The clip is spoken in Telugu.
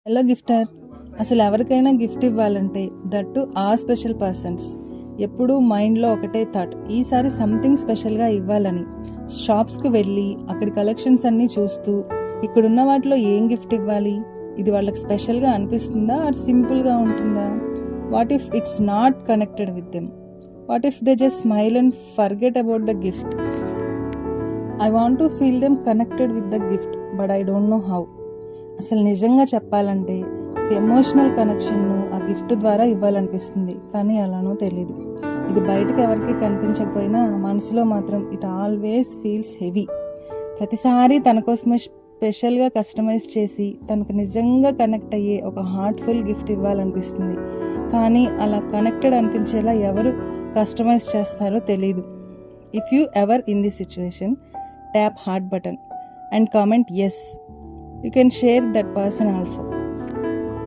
హలో గిఫ్టర్. అసలు ఎవరికైనా గిఫ్ట్ ఇవ్వాలంటే దట్టు ఆ స్పెషల్ పర్సన్స్ ఎప్పుడూ మైండ్లో ఒకటే థాట్, ఈసారి సంథింగ్ స్పెషల్గా ఇవ్వాలని. షాప్స్కి వెళ్ళి అక్కడి కలెక్షన్స్ అన్నీ చూస్తూ ఇక్కడున్న వాటిలో ఏం గిఫ్ట్ ఇవ్వాలి, ఇది వాళ్ళకి స్పెషల్గా అనిపిస్తుందా ఆర్ సింపుల్గా ఉంటుందా? What if it's not connected with them? What if they just smile and forget about the gift? I want to feel them connected with the gift, but I don't know how. అసలు నిజంగా చెప్పాలంటే ఒక ఎమోషనల్ కనెక్షన్ను ఆ గిఫ్ట్ ద్వారా ఇవ్వాలనిపిస్తుంది, కానీ అలానో తెలీదు. ఇది బయటకు ఎవరికి కనిపించకపోయినా మనసులో మాత్రం ఇట్ ఆల్వేస్ ఫీల్స్ హెవీ. ప్రతిసారి తన కోసమే స్పెషల్గా కస్టమైజ్ చేసి తనకు నిజంగా కనెక్ట్ అయ్యే ఒక హార్ట్ఫుల్ గిఫ్ట్ ఇవ్వాలనిపిస్తుంది, కానీ అలా కనెక్టెడ్ అనిపించేలా ఎవరు కస్టమైజ్ చేస్తారో తెలీదు. If you ever in this situation, tap heart button and comment yes. You can share that person also.